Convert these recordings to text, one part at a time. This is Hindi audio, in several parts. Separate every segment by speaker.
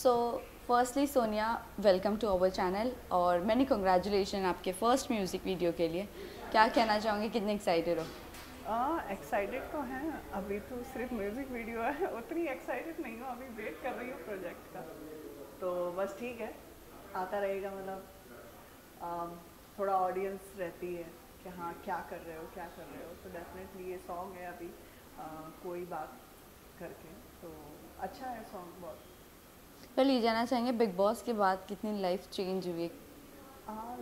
Speaker 1: So firstly Sonia, welcome to our channel और मैनी कंग्रेचुलेशन आपके फर्स्ट म्यूज़िक वीडियो के लिए। क्या कहना चाहोगे, कितने एक्साइटेड हो?
Speaker 2: एक्साइटेड तो हैं, अभी तो सिर्फ म्यूज़िक वीडियो है, उतनी एक्साइटेड नहीं हूँ, अभी वेट कर रही हूँ प्रोजेक्ट का। तो बस ठीक है, आता रहेगा। मतलब थोड़ा ऑडियंस रहती है कि हाँ क्या कर रहे हो क्या कर रहे हो, तो डेफिनेटली ये सॉन्ग है अभी कोई बात करके, तो अच्छा है सॉन्ग बहुत।
Speaker 1: पहले ये जानना चाहेंगे, बिग बॉस के बाद कितनी लाइफ चेंज हुई?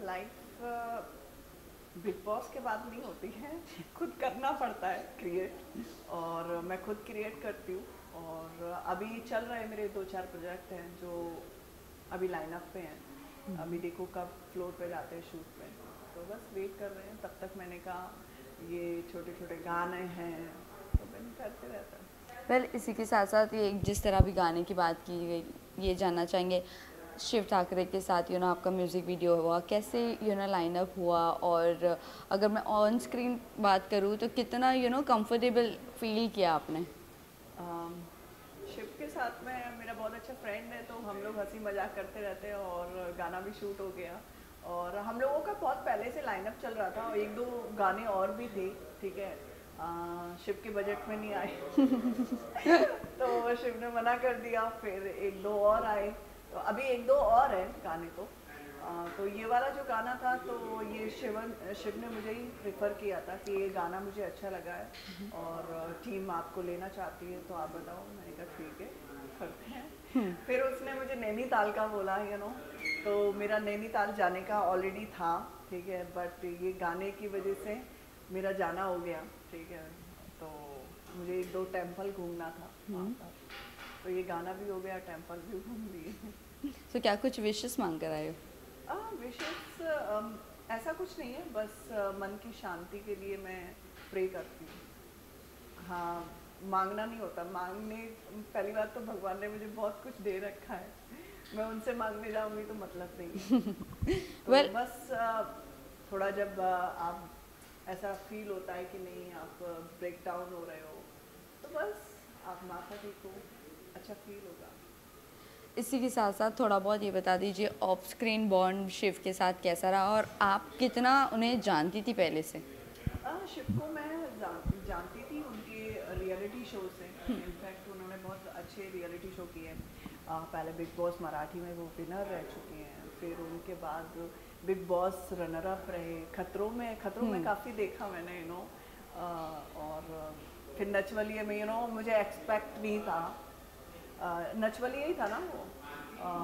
Speaker 2: लाइफ बिग बॉस के बाद नहीं होती है, खुद करना पड़ता है क्रिएट, और मैं खुद क्रिएट करती हूँ। और अभी चल रहे मेरे 2-4 प्रोजेक्ट हैं जो अभी लाइनअप पे हैं। अभी देखो कब फ्लोर पे जाते हैं शूट पे, तो बस वेट कर रहे हैं। तब तक मैंने कहा ये छोटे छोटे गाने हैं तो मैंने करते रहता है।
Speaker 1: वेल, इसी के साथ साथ ये जिस तरह भी गाने की बात की गई, ये जानना चाहेंगे शिव ठाकरे के साथ आपका म्यूज़िक वीडियो हुआ, कैसे लाइनअप हुआ? और अगर मैं ऑन स्क्रीन बात करूँ तो कितना कंफर्टेबल फील किया आपने?
Speaker 2: शिव के साथ में मेरा बहुत अच्छा फ्रेंड है, तो हम लोग हंसी मजाक करते रहते हैं और गाना भी शूट हो गया। और हम लोगों का बहुत पहले से लाइनअप चल रहा था और 1-2 गाने और भी थे, ठीक है। शिव के बजट में नहीं आए तो शिव ने मना कर दिया, फिर 1-2 और आए, तो अभी 1-2 और है गाने। तो ये वाला जो गाना था, तो ये शिव ने मुझे ही प्रेफर किया था कि ये गाना मुझे अच्छा लगा है और टीम आपको लेना चाहती है, तो आप बताओ। मैंने कहा ठीक है, करते हैं। फिर उसने मुझे नैनीताल का बोला, तो मेरा नैनीताल जाने का ऑलरेडी था, ठीक है, बट ये गाने की वजह से मेरा जाना हो गया, ठीक है। तो मुझे 1-2 टेम्पल घूमना था वहाँ पर, तो ये गाना भी हो गया, टेम्पल भी घूम लिए।
Speaker 1: तो क्या कुछ विशेस मांग कर आए हो?
Speaker 2: विशेष ऐसा कुछ नहीं है, बस मन की शांति के लिए मैं प्रे करती हूँ। हाँ, मांगना नहीं होता। मांगने, पहली बात तो भगवान ने मुझे बहुत कुछ दे रखा है, मैं उनसे मांगने जाऊँगी तो मतलब नहीं है। तो बस थोड़ा जब आप ऐसा फील होता है कि नहीं आप ब्रेक डाउन हो रहे हो, तो बस आप माथा टेको, अच्छा फील होगा।
Speaker 1: इसी के साथ साथ थोड़ा बहुत ये बता दीजिए, ऑफ स्क्रीन बॉन्ड शिव के साथ कैसा रहा और आप कितना उन्हें जानती थी पहले से?
Speaker 2: शिव को मैं जानती थी उनके रियलिटी शो से। इनफैक्ट उन्होंने बहुत अच्छे रियलिटी शो किए हैं। पहले बिग बॉस मराठी में वो विनर रह चुके हैं, फिर उनके बाद बिग बॉस रनर अप रहे। खतरों में काफ़ी देखा मैंने, और फिर नचवलिए में मुझे एक्सपेक्ट नहीं था। नचवलिए ही था ना वो,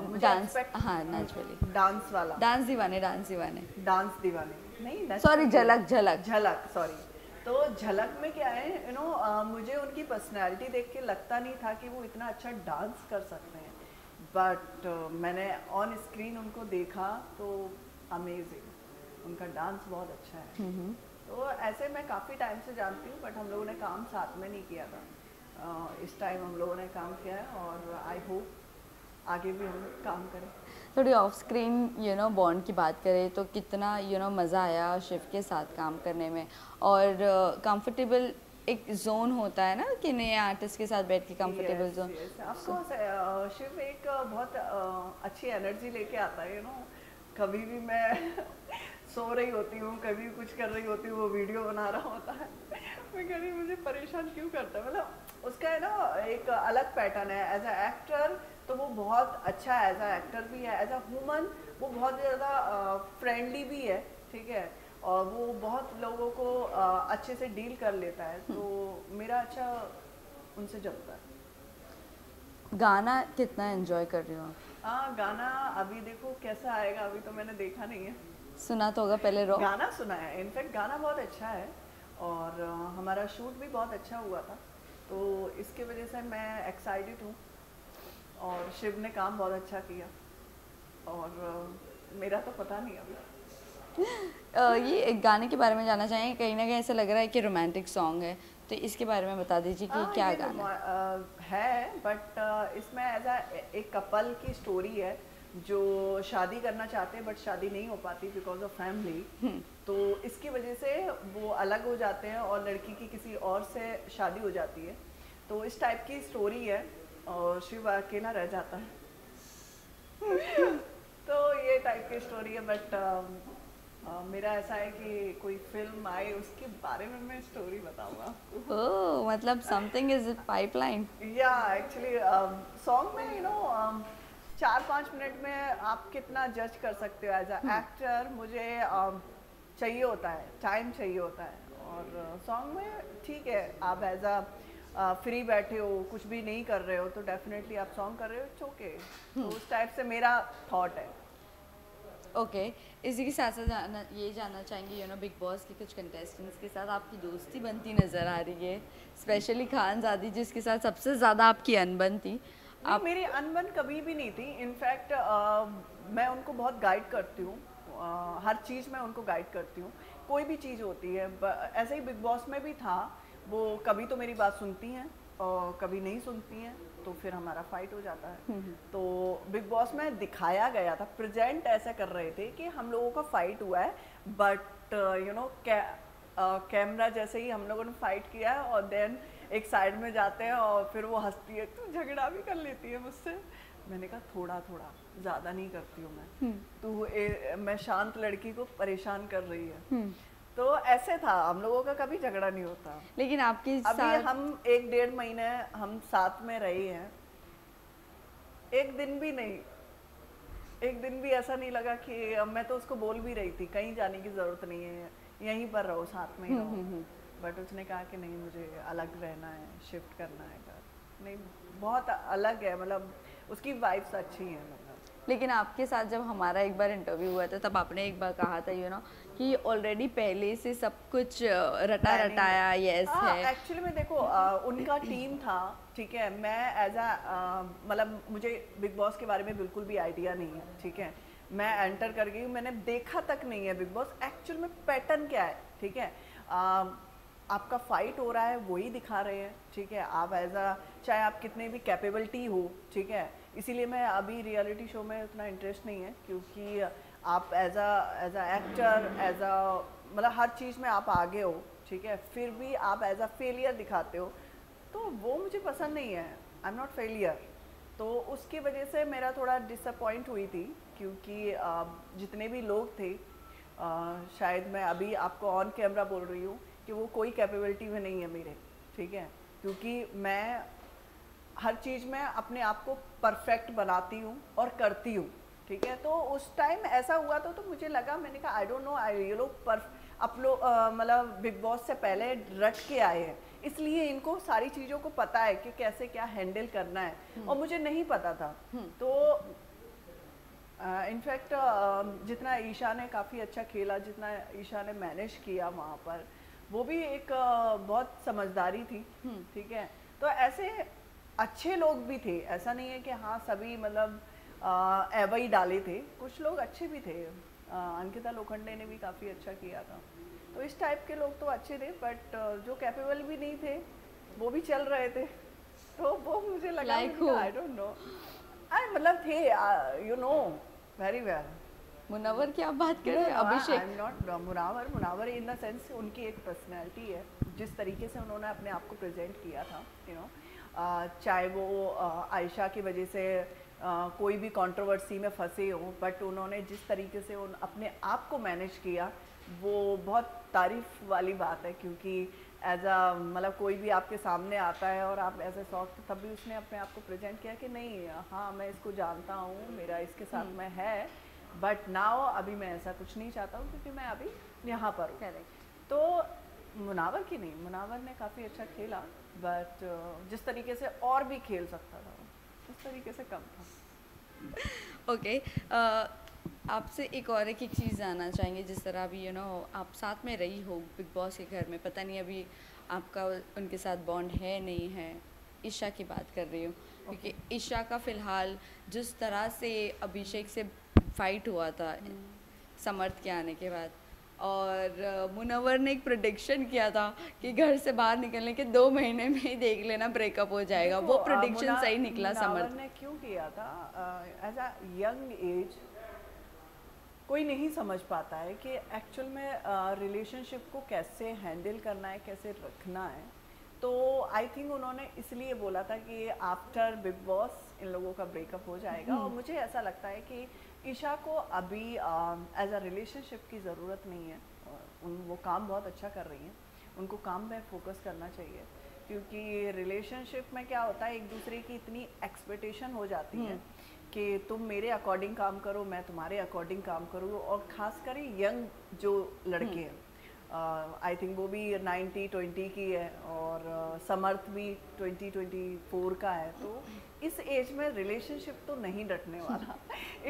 Speaker 2: मुझे
Speaker 1: डांस,
Speaker 2: एक्सपेक्ट,
Speaker 1: हाँ नचवली,
Speaker 2: डांस वाला,
Speaker 1: डांस दीवाने, डांस दीवाने,
Speaker 2: डांस दीवाने नहीं,
Speaker 1: सॉरी झलक, झलक,
Speaker 2: झलक, सॉरी। तो झलक में क्या है, मुझे उनकी पर्सनालिटी देख के लगता नहीं था कि वो इतना अच्छा डांस कर सकते हैं, बट मैंने ऑन स्क्रीन उनको देखा तो अमेजिंग, उनका डांस बहुत अच्छा है। तो ऐसे मैं काफ़ी टाइम से जानती हूँ, बट हम लोगों ने काम साथ में नहीं किया था। इस टाइम हम लोगों ने काम किया है और आई होप आगे भी हम काम करें।
Speaker 1: थोड़ी ऑफ स्क्रीन बॉन्ड की बात करें तो कितना मज़ा आया शिव के साथ काम करने में? और कंफर्टेबल एक जोन होता है ना कि नए आर्टिस्ट के साथ बैठ के comfortable zone.
Speaker 2: Of course Shiv एक बहुत अच्छी एनर्जी लेके आता है, कभी भी मैं सो रही होती हूँ, कभी कुछ कर रही होती हूँ, वो वीडियो बना रहा होता है मैं कह रही मुझे परेशान क्यों करता है। मतलब उसका है ना एक अलग पैटर्न है। एज अ एक्टर तो वो बहुत अच्छा है, एज अ एक्टर भी है, एज अ ह्यूमन वो बहुत ज़्यादा फ्रेंडली भी है, ठीक है, और वो बहुत लोगों को अच्छे से डील कर लेता है, तो मेरा अच्छा उनसे जमता है।
Speaker 1: गाना कितना एंजॉय कर रही हो आप?
Speaker 2: गाना अभी देखो कैसा आएगा, अभी तो मैंने देखा नहीं है।
Speaker 1: सुना तो होगा पहले? रो
Speaker 2: गाना सुना है, इनफैक्ट गाना बहुत अच्छा है और हमारा शूट भी बहुत अच्छा हुआ था, तो इसके वजह से मैं एक्साइटेड हूँ और शिव ने काम बहुत अच्छा किया और मेरा तो पता नहीं अभी।
Speaker 1: ये एक गाने के बारे में जानना चाहेंगे, कहीं ना कहीं ऐसा लग रहा है कि रोमांटिक सॉन्ग है, तो इसके बारे में बता दीजिए कि क्या गाना
Speaker 2: है। बट इसमें एज एक कपल की स्टोरी है जो शादी करना चाहते हैं बट शादी नहीं हो पाती बिकॉज ऑफ फैमिली, तो इसकी वजह से वो अलग हो जाते हैं और लड़की की किसी और से शादी हो जाती है, तो इस टाइप की स्टोरी है और शिव अकेला रह जाता है। तो ये टाइप की स्टोरी है, बट मेरा ऐसा है कि कोई फिल्म आए उसके बारे में मैं स्टोरी बताऊंगा आपको।
Speaker 1: ओह, मतलब समथिंग इज पाइपलाइन।
Speaker 2: या एक्चुअली सॉन्ग में 4-5 मिनट में आप कितना जज कर सकते हो एज अ एक्टर। मुझे चाहिए होता है, टाइम चाहिए होता है। और सॉन्ग में ठीक है, आप एज अ फ्री बैठे हो, कुछ भी नहीं कर रहे हो, तो डेफिनेटली आप सॉन्ग कर रहे हो, इट्स ओके। तो उस टाइप से मेरा थॉट है।
Speaker 1: ओके, इसी के साथ साथ ये जानना चाहेंगे बिग बॉस के कुछ कंटेस्टेंट्स के साथ आपकी दोस्ती बनती नज़र आ रही है, स्पेशली खानज़ादी जिसके साथ सबसे ज़्यादा आपकी अनबन थी।
Speaker 2: नहीं,
Speaker 1: आप
Speaker 2: मेरी अनबन कभी भी नहीं थी। इनफैक्ट मैं उनको बहुत गाइड करती हूँ। हर चीज़ में उनको गाइड करती हूँ, कोई भी चीज़ होती है। ऐसे ही बिग बॉस में भी था, वो कभी तो मेरी बात सुनती हैं और कभी नहीं सुनती हैं, तो फिर हमारा फाइट हो जाता है। तो बिग बॉस में दिखाया गया था, प्रेजेंट ऐसा कर रहे थे कि हम लोगों का फाइट हुआ है, बट कैमरा जैसे ही हम लोगों ने फाइट किया है और देन एक साइड में जाते हैं और फिर वो हंसती है, तू झगड़ा भी कर लेती है मुझसे। मैंने कहा थोड़ा थोड़ा, ज़्यादा नहीं करती हूँ मैं, मैं शांत लड़की को परेशान कर रही है। तो ऐसे था, हम लोगों का कभी झगड़ा नहीं होता।
Speaker 1: लेकिन आपके
Speaker 2: अभी
Speaker 1: साथ
Speaker 2: हम 1-1.5 महीने हम साथ में रहे हैं, एक दिन भी नहीं, एक दिन भी ऐसा नहीं लगा कि मैं तो उसको बोल भी रही थी कहीं जाने की ज़रूरत नहीं है, यहीं पर रहो, साथ में ही रहो। बट उसने कहा कि नहीं, मुझे अलग रहना है, शिफ्ट करना है घर। नहीं, बहुत अलग है, मतलब उसकी वाइब्स अच्छी हैं मतलब।
Speaker 1: लेकिन आपके साथ जब हमारा एक बार इंटरव्यू हुआ था तब आपने एक बार कहा था कि ऑलरेडी पहले से सब कुछ रटा रटाया यस है।
Speaker 2: एक्चुअली में देखो, उनका टीम था, ठीक है। मैं एज अ मतलब मुझे बिग बॉस के बारे में बिल्कुल भी आइडिया नहीं है, ठीक है। मैं एंटर कर गई, मैंने देखा तक नहीं है बिग बॉस। एक्चुअल में पैटर्न क्या है, ठीक है। आपका फाइट हो रहा है, वही दिखा रहे हैं, ठीक है। आप एज अ, चाहे आप कितने भी कैपेबिलिटी हो, ठीक है। इसीलिए मैं अभी रियलिटी शो में उतना इंटरेस्ट नहीं है, क्योंकि आप as a actor, as a मतलब हर चीज़ में आप आगे हो, ठीक है। फिर भी आप एज अ फेलियर दिखाते हो, तो वो मुझे पसंद नहीं है। आई एम नॉट फेलियर। तो उसकी वजह से मेरा थोड़ा डिसअपॉइंट हुई थी, क्योंकि जितने भी लोग थे, शायद मैं अभी आपको ऑन कैमरा बोल रही हूँ कि वो कोई कैपेबिलिटी में नहीं है मेरे, ठीक है। क्योंकि मैं हर चीज़ में अपने आप को परफेक्ट बनाती हूँ और करती हूँ, ठीक है। तो उस टाइम ऐसा हुआ तो मुझे लगा, मैंने कहा आई डोंट नो, ये लोग आप लोग मतलब बिग बॉस से पहले रट के आए हैं, इसलिए इनको सारी चीज़ों को पता है कि कैसे क्या हैंडल करना है, और मुझे नहीं पता था। तो इनफैक्ट जितना ईशा ने काफ़ी अच्छा खेला, जितना ईशा ने मैनेज किया वहाँ पर, वो भी एक बहुत समझदारी थी, ठीक है। तो ऐसे अच्छे लोग भी थे, ऐसा नहीं है कि हाँ सभी मतलब एवं ही डाले थे, कुछ लोग अच्छे भी थे। अंकिता लोखंडे ने भी काफ़ी अच्छा किया था। तो इस टाइप के लोग तो अच्छे थे, बट जो कैपेबल भी नहीं थे वो भी चल रहे थे। तो वो मुझे लगा, आई डोंट नो, मतलब थे, you know very well.
Speaker 1: Munawar की आप बात कर रहे हैं? Abhishek?
Speaker 2: I am not Munawar in the sense, उनकी एक पर्सनैलिटी है, जिस तरीके से उन्होंने अपने आप को प्रेजेंट किया था, चाहे वो आयशा की वजह से कोई भी कंट्रोवर्सी में फंसे हो, बट उन्होंने जिस तरीके से अपने आप को मैनेज किया, वो बहुत तारीफ़ वाली बात है। क्योंकि एज अ मतलब कोई भी आपके सामने आता है और आप ऐसे सॉफ्ट, तब भी उसने अपने आप को प्रेजेंट किया कि नहीं, हाँ मैं इसको जानता हूँ, मेरा इसके साथ में है, बट नाउ अभी मैं ऐसा कुछ नहीं चाहता हूँ, क्योंकि मैं अभी यहाँ पर हूँ। तो मुनावर की नहीं, मुनावर ने काफ़ी अच्छा खेला, बट जिस तरीके से और भी खेल सकता था उस तरीके से कम था।
Speaker 1: ओके, आपसे एक चीज़ जानना चाहेंगे। जिस तरह अभी आप साथ में रही हो बिग बॉस के घर में, पता नहीं अभी आपका उनके साथ बॉन्ड है नहीं है, ईशा की बात कर रही हूँ, क्योंकि ईशा का फ़िलहाल जिस तरह से अभिषेक से फाइट हुआ था समर्थ के आने के बाद, और मुनव्वर ने एक प्रोडिक्शन किया था कि घर से बाहर निकलने के 2 महीने में ही देख लेना ब्रेकअप हो जाएगा, वो प्रोडिक्शन सही निकला। समर्थ
Speaker 2: ने क्यों किया था? एज अ यंग एज कोई नहीं समझ पाता है कि एक्चुअल में रिलेशनशिप को कैसे हैंडल करना है, कैसे रखना है। तो आई थिंक उन्होंने इसलिए बोला था कि आफ्टर बिग बॉस इन लोगों का ब्रेकअप हो जाएगा, और मुझे ऐसा लगता है कि ईशा को अभी एज अ रिलेशनशिप की ज़रूरत नहीं है। वो काम बहुत अच्छा कर रही हैं, उनको काम में फोकस करना चाहिए, क्योंकि रिलेशनशिप में क्या होता है, एक दूसरे की इतनी एक्सपेक्टेशन हो जाती है कि तुम मेरे अकॉर्डिंग काम करो, मैं तुम्हारे अकॉर्डिंग काम करूँ, और ख़ासकर यंग जो लड़के हैं, आई थिंक वो भी 90-20 की है, और समर्थ भी 20-24 का है, तो इस एज में रिलेशनशिप तो नहीं डटने वाला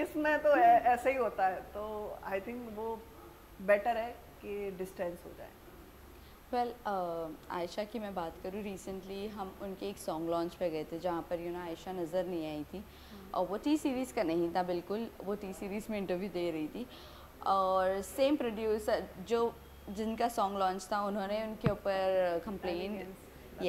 Speaker 2: इसमें तो ऐसे ही होता है, तो आई थिंक वो बेटर है कि डिस्टेंस हो जाए।
Speaker 1: वेल आयशा की मैं बात करूँ, रिसेंटली हम उनके एक सॉन्ग लॉन्च पे गए थे जहाँ पर आयशा नज़र नहीं आई थी, और वो टी सीरीज़ का नहीं था बिल्कुल, वो टी सीरीज़ में इंटरव्यू दे रही थी, और सेम प्रोड्यूसर जो जिनका सॉन्ग लॉन्च था उन्होंने उनके ऊपर कंप्लेंट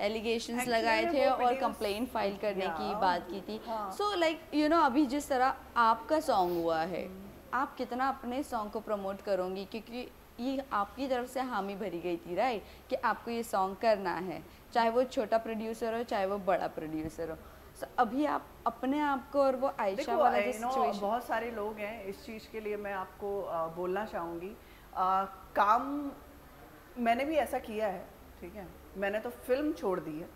Speaker 1: एलिगेशंस लगाए थे और कंप्लेंट फाइल करने की बात की थी। सो लाइक अभी जिस तरह आपका सॉन्ग हुआ है, आप कितना अपने सॉन्ग को प्रमोट करोगी, क्योंकि ये आपकी तरफ से हामी भरी गई थी राइट, कि आपको ये सॉन्ग करना है, चाहे वो छोटा प्रोड्यूसर हो चाहे वो बड़ा प्रोड्यूसर हो। So, अभी आप अपने आप को और वो आयशा वाला जो सिचुएशन,
Speaker 2: बहुत सारे लोग हैं, इस चीज़ के लिए मैं आपको बोलना चाहूँगी, काम मैंने भी ऐसा किया है, ठीक है, मैंने तो फिल्म छोड़ दी है,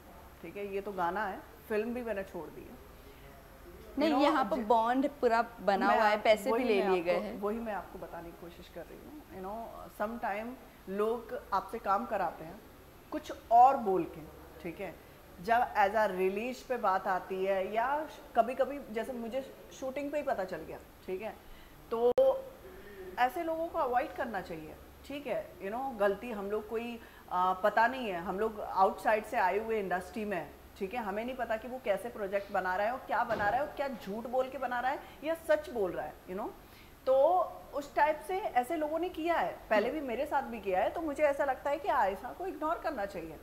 Speaker 2: ठीक है, ये तो गाना है, फिल्म भी मैंने छोड़ दी है।
Speaker 1: नहीं, यहाँ पर बॉन्ड पूरा बना हुआ है, पैसे भी ले लिए गए हैं,
Speaker 2: वही मैं आपको बताने की कोशिश कर रही हूँ। सम टाइम लोग आपसे काम कराते हैं कुछ और बोल के, ठीक है, जब एज आ रिलीज पे बात आती है, या कभी कभी जैसे मुझे शूटिंग पे ही पता चल गया, ठीक है, तो ऐसे लोगों को अवॉइड करना चाहिए, ठीक है। गलती हम लोग कोई पता नहीं है, हम लोग आउटसाइड से आए हुए इंडस्ट्री में, ठीक है, हमें नहीं पता कि वो कैसे प्रोजेक्ट बना रहा है, और क्या बना रहा है, और क्या झूठ बोल के बना रहा है या सच बोल रहा है, तो उस टाइप से ऐसे लोगों ने किया है, पहले भी मेरे साथ भी किया है, तो मुझे ऐसा लगता है कि आयशा को इग्नोर करना चाहिए।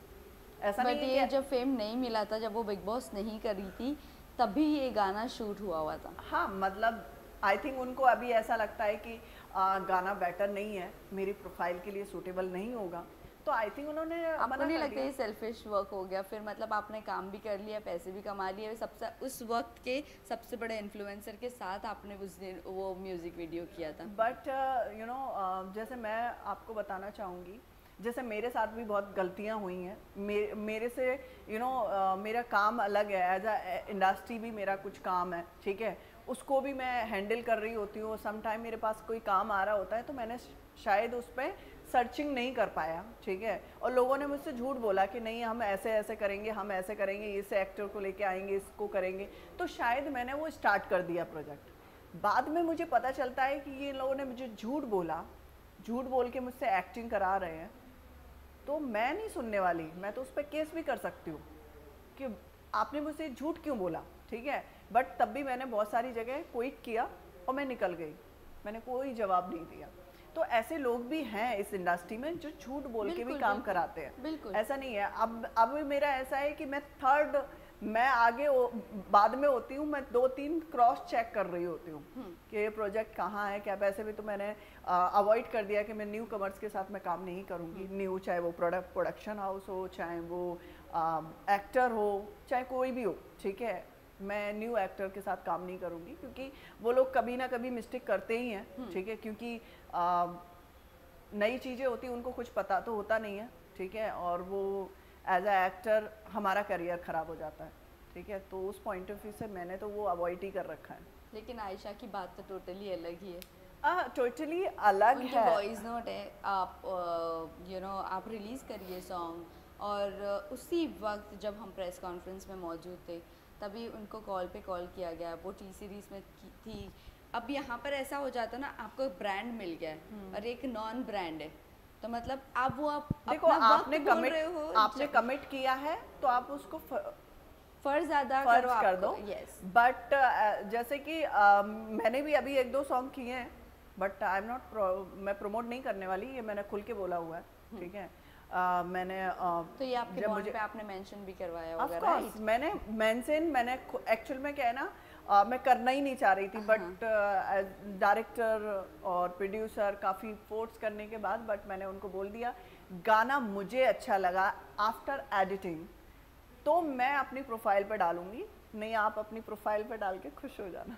Speaker 2: ऐसा
Speaker 1: नहीं है कि जब फेम नहीं मिला था, जब वो बिग बॉस नहीं करी थी, तभी ये गाना शूट हुआ था।
Speaker 2: हाँ, मतलब आई थिंक उनको अभी ऐसा लगता है कि गाना बेटर नहीं है, मेरी प्रोफाइल के लिए सूटेबल नहीं होगा, तो आई थिंक उन्होंने
Speaker 1: आपको नहीं लगता ये सेल्फिश वर्क हो गया फिर? मतलब आपने काम भी कर लिया, पैसे भी कमा लिए, सबसे उस वक्त के सबसे बड़े इन्फ्लुएंसर के साथ आपने उस दिन वो म्यूजिक वीडियो किया था।
Speaker 2: बट जैसे मैं आपको बताना चाहूँगी, जैसे मेरे साथ भी बहुत गलतियाँ हुई हैं, मेरे से मेरा काम अलग है, एज अ इंडस्ट्री भी मेरा कुछ काम है, ठीक है, उसको भी मैं हैंडल कर रही होती हूँ। सम टाइम मेरे पास कोई काम आ रहा होता है तो मैंने शायद उस पर सर्चिंग नहीं कर पाया, ठीक है, और लोगों ने मुझसे झूठ बोला कि नहीं हम ऐसे ऐसे करेंगे, हम ऐसे करेंगे, इस एक्टर को लेके आएंगे, इसको करेंगे, तो शायद मैंने वो स्टार्ट कर दिया प्रोजेक्ट। बाद में मुझे पता चलता है कि ये लोगों ने मुझे झूठ बोला, झूठ बोल के मुझसे एक्टिंग करा रहे हैं, तो मैं नहीं सुनने वाली, मैं तो उस पर केस भी कर सकती हूँ कि आपने मुझसे झूठ क्यों बोला, ठीक है। बट तब भी मैंने बहुत सारी जगह क्विट किया और मैं निकल गई, मैंने कोई जवाब नहीं दिया। तो ऐसे लोग भी हैं इस इंडस्ट्री में जो झूठ बोल के भी काम कराते हैं, ऐसा नहीं है। अब मेरा ऐसा है कि मैं थर्ड, मैं आगे बाद में होती हूँ, मैं 2-3 क्रॉस चेक कर रही होती हूँ कि ये प्रोजेक्ट कहाँ है, क्या। पैसे भी तो मैंने अवॉइड कर दिया कि मैं न्यू कमर्स के साथ मैं काम नहीं करूँगी, न्यू, चाहे वो प्रोडक्शन हाउस हो, चाहे वो एक्टर हो, चाहे कोई भी हो, ठीक है, मैं न्यू एक्टर के साथ काम नहीं करूँगी, क्योंकि वो लोग कभी ना कभी मिस्टेक करते ही हैं, ठीक है, क्योंकि नई चीज़ें होती, उनको कुछ पता तो होता नहीं है, ठीक है, और वो एज अ एक्टर हमारा करियर ख़राब हो जाता है, ठीक है, तो उस पॉइंट ऑफ व्यू से मैंने तो वो अवॉइड ही कर रखा है।
Speaker 1: लेकिन आयशा की बात तो टोटली अलग ही है,
Speaker 2: टोटली अलग है।
Speaker 1: वॉइस नोट है, आप आप रिलीज़ करिए सॉन्ग, और उसी वक्त जब हम प्रेस कॉन्फ्रेंस में मौजूद थे तभी उनको कॉल पे कॉल किया गया, वो टी सीरीज़ में थी। अब यहाँ पर ऐसा हो जाता ना, आपको एक ब्रांड मिल गया है और एक नॉन ब्रांड है, तो मतलब आप वो
Speaker 2: देखो, आपने कमिट किया है तो आप उसको
Speaker 1: फर्ज अदा
Speaker 2: कर दो। यस, बट जैसे कि मैंने भी अभी 1-2 सॉन्ग किए हैं, बट आई एम नॉट, मैं प्रमोट नहीं करने वाली, ये मैंने खुल के बोला हुआ है, ठीक है। मैंने
Speaker 1: तो ये आपके बॉन्ड पे आपने मेंशन भी करवाया होगा,
Speaker 2: राइट? मैंने एक्चुअल में क्या है ना, मैं करना ही नहीं चाह रही थी, बट डायरेक्टर और प्रोड्यूसर काफ़ी फोर्स करने के बाद, बट मैंने उनको बोल दिया गाना मुझे अच्छा लगा आफ्टर एडिटिंग तो मैं अपनी प्रोफाइल पे डालूंगी, नहीं आप अपनी प्रोफाइल पे डाल के खुश हो जाना।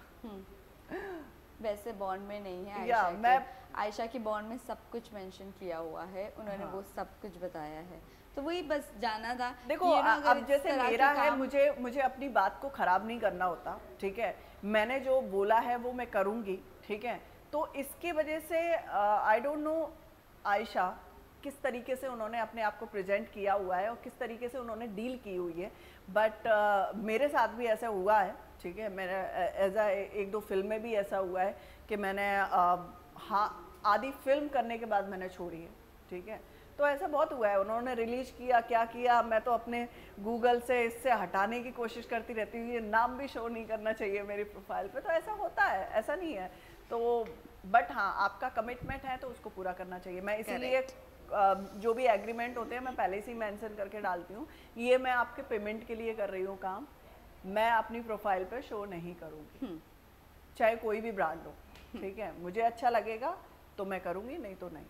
Speaker 1: वैसे बॉन्ड में नहीं है
Speaker 2: या
Speaker 1: आयशा
Speaker 2: मैं
Speaker 1: आयशा की बॉन्ड में सब कुछ मेंशन किया हुआ है, उन्होंने
Speaker 2: हाँ।
Speaker 1: वो सब कुछ बताया है, तो वही बस जाना था।
Speaker 2: देखो अब जैसे मेरा है, मुझे अपनी बात को खराब नहीं करना होता, ठीक है, मैंने जो बोला है वो मैं करूँगी, ठीक है, तो इसकी वजह से आई डोंट नो आयशा किस तरीके से उन्होंने अपने आप को प्रेजेंट किया हुआ है और किस तरीके से उन्होंने डील की हुई है, बट मेरे साथ भी ऐसा हुआ है, ठीक है, मेरा एज एक दो फिल्म में भी ऐसा हुआ है कि मैंने हाँ आधी फिल्म करने के बाद मैंने छोड़ी है, ठीक है, तो ऐसा बहुत हुआ है, उन्होंने रिलीज किया क्या किया, मैं तो अपने गूगल से इससे हटाने की कोशिश करती रहती हूँ, ये नाम भी शो नहीं करना चाहिए मेरी प्रोफाइल पे, तो ऐसा होता है, ऐसा नहीं है, तो बट हाँ आपका कमिटमेंट है तो उसको पूरा करना चाहिए। मैं इसीलिए जो भी एग्रीमेंट होते हैं मैं पहले से ही मेंशन करके डालती हूँ, ये मैं आपके पेमेंट के लिए कर रही हूँ काम, मैं अपनी प्रोफाइल पे शो नहीं करूँगी, चाहे कोई भी ब्रांड हो, ठीक है, मुझे अच्छा लगेगा तो मैं करूँगी, नहीं तो नहीं,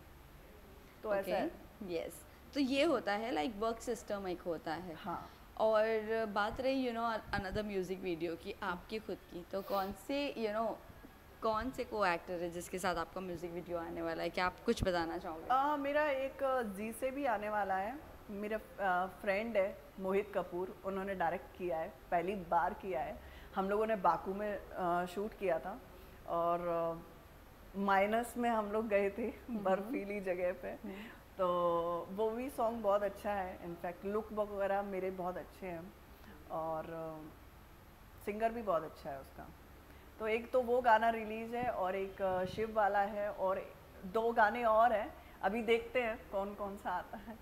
Speaker 2: तो ऐसा है।
Speaker 1: यस, तो ये होता है लाइक वर्क सिस्टम एक होता है।
Speaker 2: हाँ।
Speaker 1: और बात रही अनदर म्यूजिक वीडियो की, आपकी खुद की, तो कौन से कौन से को एक्टर है जिसके साथ आपका म्यूजिक वीडियो आने वाला है, क्या आप कुछ बताना चाहोगे?
Speaker 2: मेरा एक जी से भी आने वाला है, मेरा फ्रेंड है मोहित कपूर, उन्होंने डायरेक्ट किया है, पहली बार किया है, हम लोगों ने बाकू में शूट किया था और माइनस में हम लोग गए थे बर्फीली जगह पे, तो वो भी सॉन्ग बहुत अच्छा है, इनफैक्ट लुक वगैरह मेरे बहुत अच्छे हैं और सिंगर भी बहुत अच्छा है उसका, तो एक तो वो गाना रिलीज है और एक शिव वाला है और 2 गाने और हैं, अभी देखते हैं कौन कौन सा आता है।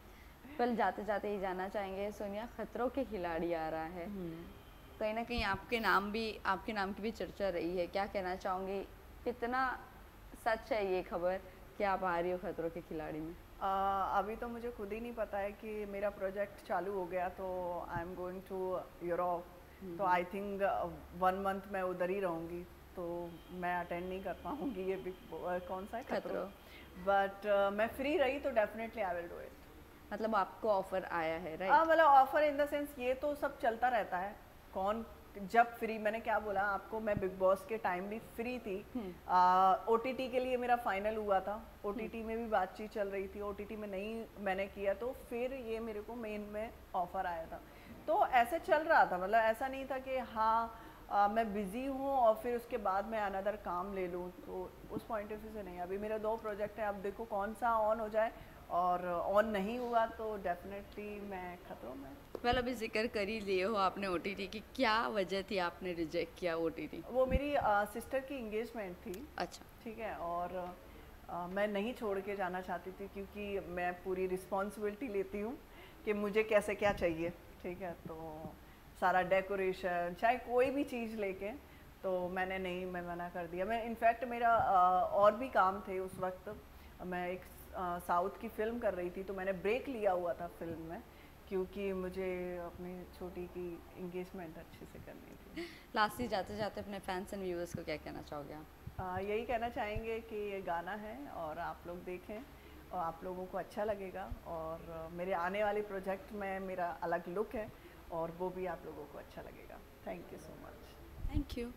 Speaker 1: पहले जाते जाते ही जानना चाहेंगे, सोनिया खतरों के खिलाड़ी आ रहा है, कहीं ना कहीं आपके नाम की भी चर्चा रही है, क्या कहना चाहोगे, कितना सच है ये खबर कि आप आ रही हो खतरों के खिलाड़ी में?
Speaker 2: अभी तो मुझे खुद ही नहीं पता है कि मेरा प्रोजेक्ट चालू हो गया तो I am going to Europe, तो आई थिंक 1 मंथ मैं उधर ही रहूँगी, तो मैं अटेंड नहीं कर पाऊँगी ये कौन सा है खतरों, बट मैं फ्री रही तो definitely I will do it.
Speaker 1: मतलब आपको ऑफर आया है, राइट?
Speaker 2: मतलब ऑफर इन द सेंस ये तो सब चलता रहता है, कौन जब फ्री, मैंने क्या बोला आपको, मैं बिग बॉस के टाइम भी फ्री थी, ओटीटी के लिए मेरा फाइनल हुआ था, ओटीटी में भी बातचीत चल रही थी, ओटीटी में नहीं मैंने किया, तो फिर ये मेरे को मेन में ऑफर आया था, तो ऐसे चल रहा था, मतलब ऐसा नहीं था कि हाँ मैं बिज़ी हूँ और फिर उसके बाद मैं अनदर काम ले लूँ, तो उस पॉइंट ऑफ व्यू से नहीं। अभी मेरे 2 प्रोजेक्ट हैं, अब देखो कौन सा ऑन हो जाए, और ऑन नहीं हुआ तो डेफिनेटली मैं खतरों में।
Speaker 1: वेल अभी जिक्र कर ही लिए हो आपने ओटीटी की, क्या वजह थी आपने रिजेक्ट किया ओटीटी?
Speaker 2: वो मेरी सिस्टर की इंगेजमेंट थी।
Speaker 1: अच्छा,
Speaker 2: ठीक है, और मैं नहीं छोड़ के जाना चाहती थी क्योंकि मैं पूरी रिस्पॉन्सिबिलिटी लेती हूँ कि मुझे कैसे क्या चाहिए, ठीक है, तो सारा डेकोरेशन चाहे कोई भी चीज़ लेके, तो मैं मना कर दिया। मैं इनफैक्ट मेरा और भी काम थे उस वक्त, मैं एक साउथ की फ़िल्म कर रही थी, तो मैंने ब्रेक लिया हुआ था फिल्म में क्योंकि मुझे अपनी छोटी की इंगेजमेंट अच्छे से करनी थी।
Speaker 1: लास्टली जाते जाते अपने फैंस एंड व्यूअर्स को क्या कहना चाहोगे आप?
Speaker 2: यही कहना चाहेंगे कि ये गाना है और आप लोग देखें और आप लोगों को अच्छा लगेगा, और मेरे आने वाले प्रोजेक्ट में मेरा अलग लुक है और वो भी आप लोगों को अच्छा लगेगा। Thank you so much.
Speaker 1: Thank you.